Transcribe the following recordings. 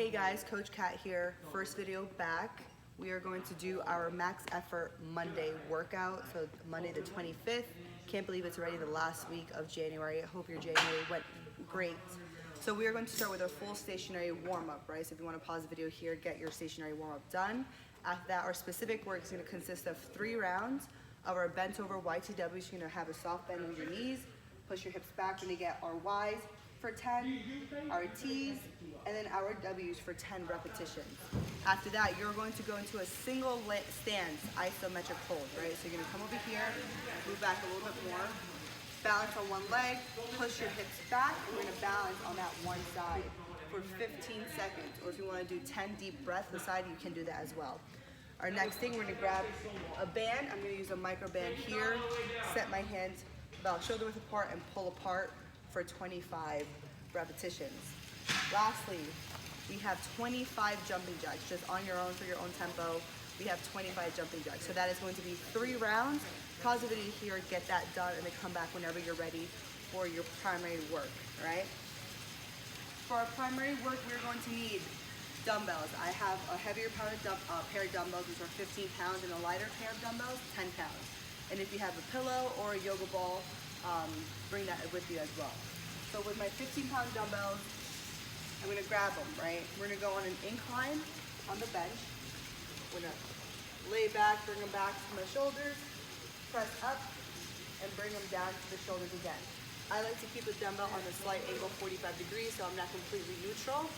Hey guys, Coach Kat here. First video back. We are going to do our max effort Monday workout. So Monday the 25th. Can't believe it's already the last week of January. I hope your January went great. So we are going to start with our full stationary warm-up, right? So if you want to pause the video here, get your stationary warm-up done. After that, our specific work is going to consist of 3 rounds of our bent over YTWs. You're going to have a soft bend with your knees. Push your hips back when you get our Ys for 10, our Ts, and then our Ws for 10 repetitions. After that, you're going to go into a single stance isometric hold, right? So you're gonna come over here, move back a little bit more, balance on one leg, push your hips back, and we're gonna balance on that one side for 15 seconds. Or if you wanna do 10 deep breaths to the side, you can do that as well. Our next thing, we're gonna grab a band. I'm gonna use a micro band here, set my hands about shoulder width apart and pull apart for 25 repetitions. Lastly, we have 25 jumping jacks, just on your own for your own tempo. We have 25 jumping jacks. So that is going to be 3 rounds. Pause the video here, get that done, and then come back whenever you're ready for your primary work, all right? For our primary work, we're going to need dumbbells. I have a heavier pair of dumbbells, which are 15 pounds, and a lighter pair of dumbbells, 10 pounds. And if you have a pillow or a yoga ball, bring that with you as well. So with my 15-pound dumbbells, I'm gonna grab them, right? We're gonna go on an incline on the bench. We're gonna lay back, bring them back to my shoulders, press up, and bring them down to the shoulders again. I like to keep the dumbbell on a slight angle, 45 degrees, so I'm not completely neutral.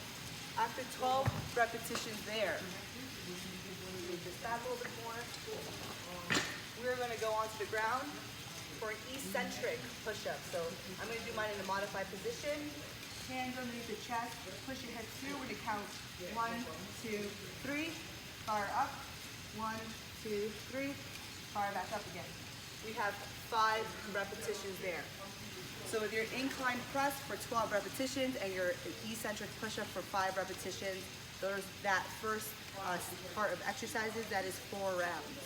After 12 repetitions there, move this back a little bit more. We're gonna go onto the ground for an eccentric push-up. So I'm gonna do mine in a modified position. Hands underneath the chest, push your hips through. We're gonna count 1, 2, 3, fire up. 1, 2, 3, fire back up again. We have 5 repetitions there. So with your incline press for 12 repetitions and your eccentric push-up for 5 repetitions, that first part of exercises, that is 4 rounds.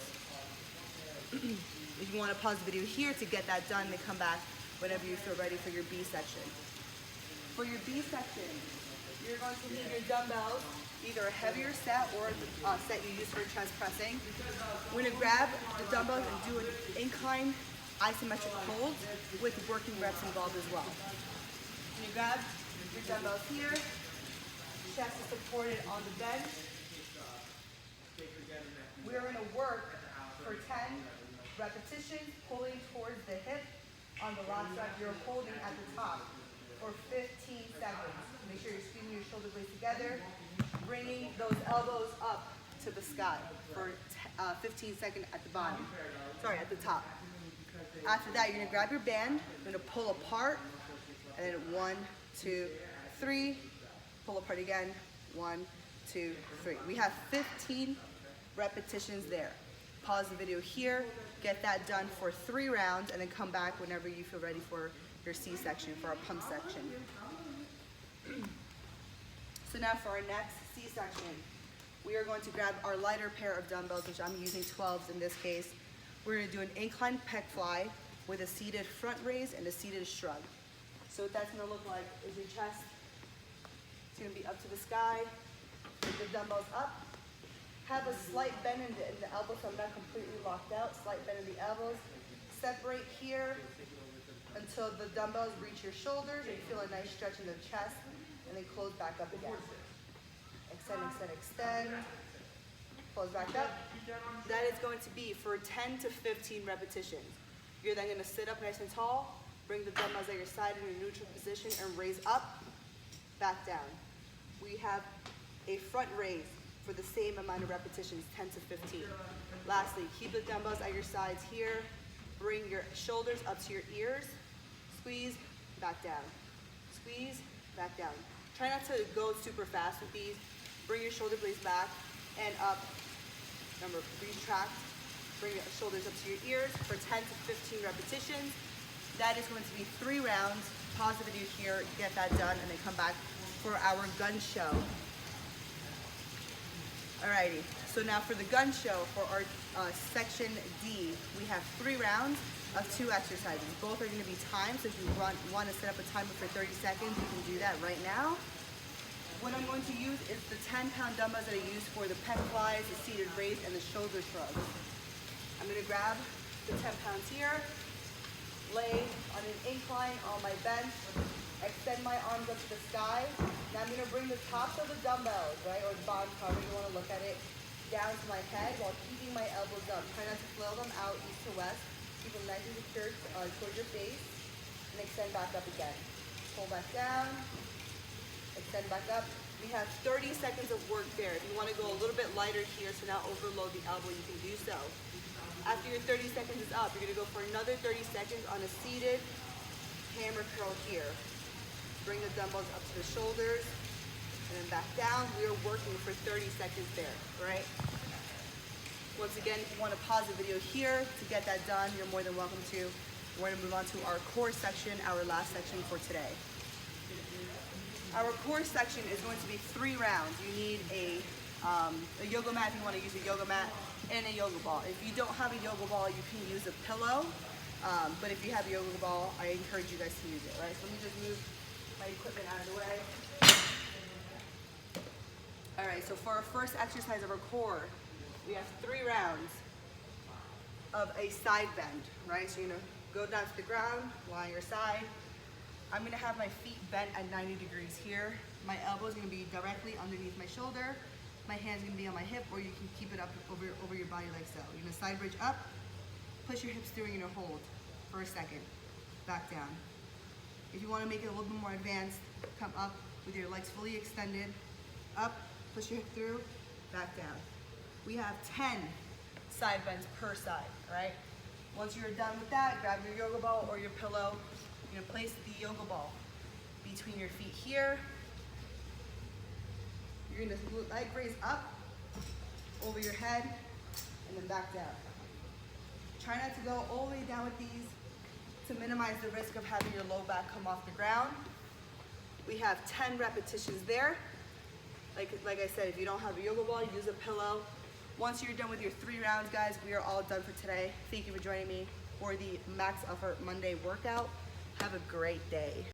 If you want to pause the video here to get that done, then come back whenever you feel ready for your B section. For your B section, you're going to need your dumbbells, either a heavier set or a set you use for chest pressing. We're going to grab the dumbbells and do an incline isometric hold with working reps involved as well. You grab your dumbbells here, chest is supported on the bench. We're going to work for 10 repetitions, pulling towards the hip. On the last rep, you're holding at the top for 15 seconds. Make sure you're squeezing your shoulder blades together, bringing those elbows up to the sky for 15 seconds at the bottom. Sorry, at the top. After that, you're gonna grab your band, you're gonna pull apart, and then 1, 2, 3, pull apart again, 1, 2, 3. We have 15 repetitions there. Pause the video here, get that done for 3 rounds, and then come back whenever you feel ready for your C section, for our pump section. So now for our next C section, we are going to grab our lighter pair of dumbbells, which I'm using 12s in this case. We're going to do an incline pec fly with a seated front raise and a seated shrug. So what that's going to look like is your chest, it's going to be up to the sky, with the dumbbells up. Have a slight bend in the elbows, so I'm not completely locked out. Slight bend in the elbows. Separate here until the dumbbells reach your shoulders and you feel a nice stretch in the chest, and then close back up again. Extend, extend, extend. Close back up. That is going to be for 10 to 15 repetitions. You're then going to sit up nice and tall, bring the dumbbells at your side in a neutral position, and raise up, back down. We have a front raise for the same amount of repetitions, 10 to 15. Lastly, keep the dumbbells at your sides here. Bring your shoulders up to your ears. Squeeze, back down. Squeeze, back down. Try not to go super fast with these. Bring your shoulder blades back and up. Remember, retract. Bring your shoulders up to your ears for 10 to 15 repetitions. That is going to be 3 rounds. Pause the video here, get that done, and then come back for our gun show. Alrighty, so now for the gun show, for our section D, we have 3 rounds of 2 exercises. Both are going to be timed, so if you want to set up a timer for 30 seconds, you can do that right now. what I'm going to use is the 10-pound dumbbells that I use for the pec flies, the seated raise, and the shoulder shrugs. I'm going to grab the 10 pounds here, lay on an incline on my bench, extend my arms up to the sky. Now I'm going to bring the tops of the dumbbells, right, or the bottom, however you want to look at it, down to my head while keeping my elbows up. Try not to flail them out east to west. Keep them nice and secure towards your face, and extend back up again. Pull back down, extend back up. We have 30 seconds of work there. If you want to go a little bit lighter here to not overload the elbow, you can do so. After your 30 seconds is up, you're going to go for another 30 seconds on a seated hammer curl here. Bring the dumbbells up to the shoulders and then back down. We are working for 30 seconds there, right? Once again, if you want to pause the video here to get that done, you're more than welcome to. We're going to move on to our core section, our last section for today. Our core section is going to be 3 rounds. You need a yoga mat if you want to use a yoga mat, and a yoga ball. If you don't have a yoga ball, you can use a pillow. But if you have a yoga ball, I encourage you guys to use it, right? So let me just move my equipment out of the way. All right, so for our first exercise of our core, we have 3 rounds of a side bend, right? So you're gonna go down to the ground, lie on your side. I'm gonna have my feet bent at 90 degrees here. My elbow's gonna be directly underneath my shoulder. My hand's gonna be on my hip, or you can keep it up over your body like so. You're gonna side bridge up, push your hips through, and you're gonna hold for a second, back down. If you wanna make it a little bit more advanced, come up with your legs fully extended, up, push your hip through, back down. We have 10 side bends per side, all right? Once you're done with that, grab your yoga ball or your pillow. You're gonna place the yoga ball between your feet here. You're gonna leg raise up over your head and then back down. Try not to go all the way down with these to minimize the risk of having your low back come off the ground. We have 10 repetitions there. Like I said, if you don't have a yoga ball, use a pillow. Once you're done with your 3 rounds, guys, we are all done for today. Thank you for joining me for the Max Effort Monday workout. Have a great day.